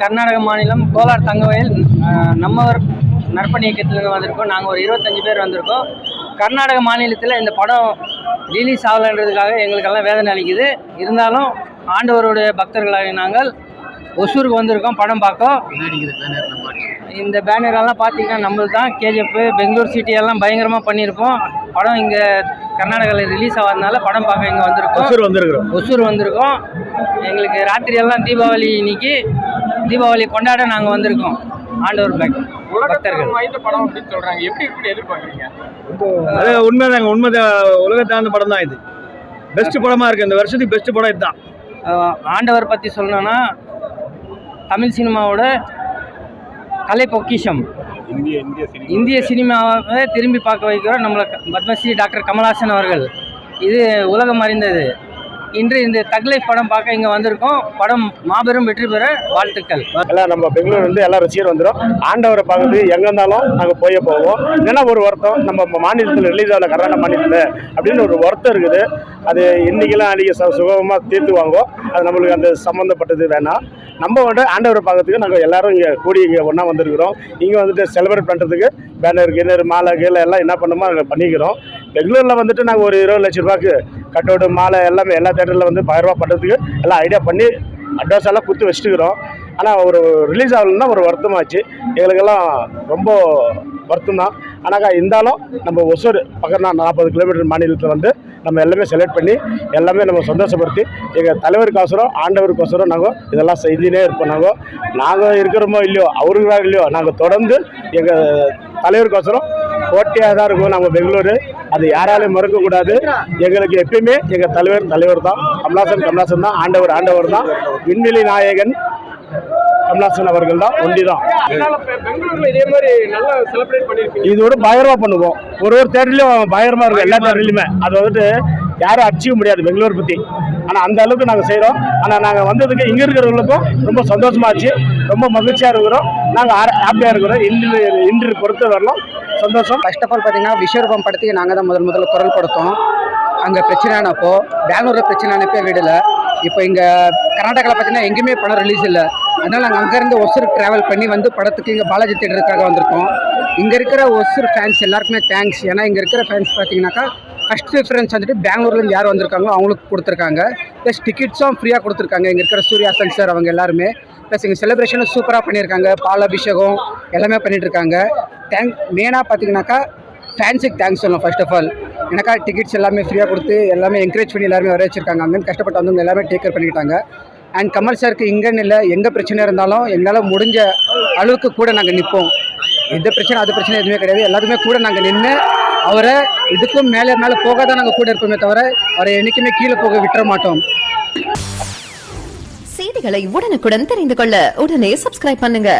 கர்நாடக மாநிலம் கோலார் தங்கவயல் நம்மவர் நற்பணி இயக்கத்திலேருந்து வந்திருக்கோம். நாங்கள் ஒரு 25 பேர் வந்திருக்கோம். கர்நாடக மாநிலத்தில் இந்த படம் ரிலீஸ் ஆகலைன்றதுக்காக எங்களுக்கெல்லாம் வேதனை அளிக்குது. இருந்தாலும் ஆண்டவருடைய பக்தர்களாக நாங்கள் ஒசூருக்கு வந்திருக்கோம் படம் பார்க்க. இந்த பேனரெல்லாம் பார்த்தீங்கன்னா நம்மளுக்கு தான் கேஜிஎஃப் பெங்களூர் சிட்டி எல்லாம் பயங்கரமாக பண்ணியிருப்போம். படம் இங்கே கர்நாடகாவில் ரிலீஸ் ஆகாதனால படம் பார்க்க இங்கே ஒசூர் வந்திருக்கோம். எங்களுக்கு ராத்திரியெல்லாம் தீபாவளி இன்னைக்கு தீபாவளி கொண்டாட நாங்கள் வந்திருக்கோம். ஆண்டவர் பக்தர்கள் படம் அப்படின்னு சொல்றாங்க. எப்படி எதிர்பார்க்குறீங்க? உண்மைதாங்க, உண்மை. உலகத்தான படம் தான் இது. பெஸ்ட் படமா இருக்கு. இந்த வருஷத்துக்கு பெஸ்ட் படம் இதுதான். ஆண்டவர் பற்றி சொல்லணும்னா தமிழ் சினிமாவோட கலை பொக்கிஷம். இந்திய சினிமாவை திரும்பி பார்க்க வைக்கிறோம் நம்மளை பத்மஸ்ரீ டாக்டர் கமல்ஹாசன் அவர்கள். இது உலகம் அறிந்தது. இன்று இந்த தக் லைஃப் படம் பார்க்க இங்கே வந்திருக்கோம். படம் மாபெரும் வெற்றி பெற வாழ்த்துக்கள். எல்லாம் நம்ம பெங்களூர் வந்து எல்லா ரசிகர் வந்துடும். ஆண்டவரை பார்க்குறது எங்கே இருந்தாலும் நாங்கள் போவோம். ஏன்னா ஒரு வருத்தம் நம்ம மாநிலத்தில் ரிலீஸ் ஆகல, கர்நாடக மாநிலத்தில் அப்படின்னு ஒரு வருத்தம் இருக்குது. அது இன்றைக்கெல்லாம் அன்றைக்கி சுகமாக தீர்த்து வாங்குவோம். அது நம்மளுக்கு அந்த சம்மந்தப்பட்டது வேணாம். நம்ம வந்து ஆண்டவரை பார்க்கறதுக்கு நாங்கள் எல்லாரும் இங்கே கூடி இங்கே ஒன்றா வந்திருக்கிறோம். இங்கே வந்துட்டு செலிப்ரேட் பண்ணுறதுக்கு பேனர் கிணறு மாலை கீழே எல்லாம் என்ன பண்ணுமோ நாங்கள் பண்ணிக்கிறோம். பெங்களூரில் வந்துட்டு நாங்கள் ஒரு 20 லட்ச ரூபாய்க்கு கட்டவுட்டு மாலை எல்லாமே எல்லா தேட்டரில் வந்து 1000 ரூபா பண்ணுறதுக்கு எல்லாம் ஐடியா பண்ணி அட்வான்ஸ் எல்லாம் கொடுத்து வச்சுட்டுக்கிறோம். ஆனால் ஒரு ரிலீஸ் ஆகலன்னா ஒரு வருத்தமாச்சு. எங்களுக்கெல்லாம் ரொம்ப வருத்தம் தான். ஆனாக்கா இருந்தாலும் நம்ம ஒசூர் பக்கம் 40 கிலோமீட்டர் மாநிலத்தில் வந்து நம்ம எல்லாமே செலக்ட் பண்ணி எல்லாமே நம்ம சந்தோஷப்படுத்தி எங்கள் தலைவருக்கோசரம் ஆண்டவருக்கோசரம் நாங்கள் இதெல்லாம் செஞ்சுனே இருப்போம். நாங்கள் இருக்கிறோமோ இல்லையோ, அவருக்காக இல்லையோ, நாங்கள் தொடர்ந்து எங்கள் தலைவருக்கோசரம் போட்டியாக தான் இருக்கும். நம்ம பெங்களூரு அது யாராலையும் மறக்கக்கூடாது. எங்களுக்கு எப்பயுமே எங்கள் தலைவர் தான். கமல்ஹாசன் தான். ஆண்டவர் தான். விண்வெளி நாயகன் கமல்ஹாசன் அவர்கள் தான். ஒண்டிதான். இதோட பயங்கரமா பண்ணுவோம். ஒரு தேட்டர்லயும் பயங்கரமா இருக்கும். எல்லா தேட்டர்லயுமே அது வந்துட்டு யாரும் அடிச்சிக்க முடியாது பெங்களூர் பத்தி. ஆனால் அந்த அளவுக்கு நாங்கள் செய்கிறோம். ஆனால் நாங்கள் வந்ததுக்கு இங்கே இருக்கிறவங்களுக்கும் ரொம்ப சந்தோஷமாச்சு. ரொம்ப மகிழ்ச்சியாக இருக்கிறோம். நாங்கள் ஹாப்பியாக இருக்கிறோம். இன்று பொறுத்த வரலாம் சந்தோஷம். ஃபர்ஸ்ட் ஆஃப் ஆல் பார்த்தீங்கன்னா விஸ்வரூபம் படத்துக்கு நாங்கள் தான் முதல்ல குரல் கொடுத்தோம். அங்கே பிரச்சனைனப்போ பெங்களூரில் பிரச்சனைனப்பே விடலை. இப்போ இங்கே கர்நாடகாவில் பார்த்தீங்கன்னா எங்கேயுமே படம் ரிலீஸ் இல்லை. அதனால் நாங்கள் அங்கேருந்து ஒசூர் ட்ராவல் பண்ணி வந்து படத்துக்கு இங்கே பாலாஜி தேட்டருக்காக வந்திருக்கோம். இங்கே இருக்கிற ஒசூர் ஃபேன்ஸ் எல்லாருக்குமே தேங்க்ஸ். ஏன்னா இங்கே இருக்கிற ஃபேன்ஸ் பார்த்தீங்கன்னாக்கா ஃபஸ்ட் ப்ரிஃபரன்ஸ் வந்துட்டு பெங்களூர்லேருந்து யார் வந்திருக்காங்களோ அவங்களுக்கு கொடுத்துருக்காங்க. ப்ளஸ் டிக்கெட்ஸும் ஃப்ரீயாக கொடுத்துருக்காங்க. இங்கே இருக்கிற சூர்யாசன் சார் அவங்க எல்லாருமே. ப்ளஸ் இங்கே செலிப்ரேஷனும் சூப்பராக பண்ணியிருக்காங்க. பால் அபிஷேகம் எல்லாமே பண்ணிகிட்ருக்காங்க. மெயினாக பார்த்தீங்கன்னாக்கா ஃபேன்ஸுக்கு தேங்க்ஸ் சொல்லணும். ஃபர்ஸ்ட் ஆஃப் ஆல் எனக்கா டிக்கெட்ஸ் எல்லாமே ஃப்ரீயாக கொடுத்து எல்லாமே என்கரேஜ் பண்ணி எல்லாருமே வர வச்சுருக்காங்க. அங்கேருந்து கஷ்டப்பட்டு வந்தவங்க எல்லாமே டேக் கேர் பண்ணிக்கிட்டாங்க. அண்ட் கமல் சாருக்கு இங்கேன்னு இல்லை, எங்கே பிரச்சனை இருந்தாலும் எங்களால் முடிஞ்ச அளவுக்கு கூட நாங்கள் நிற்போம். எந்த பிரச்சனை அது பிரச்சனை எதுவுமே கிடையாது. எல்லாத்துக்குமே கூட நாங்கள் நின்று அவரை இதுக்கும் மேலே போக தான் நாங்கள் கூட இருப்போமே தவிர அவரை என்றைக்குமே கீழே போக விட்டுற மாட்டோம். செய்திகளை உடனுக்குடன் தெரிந்து கொள்ள உடனே சப்ஸ்கிரைப் பண்ணுங்க.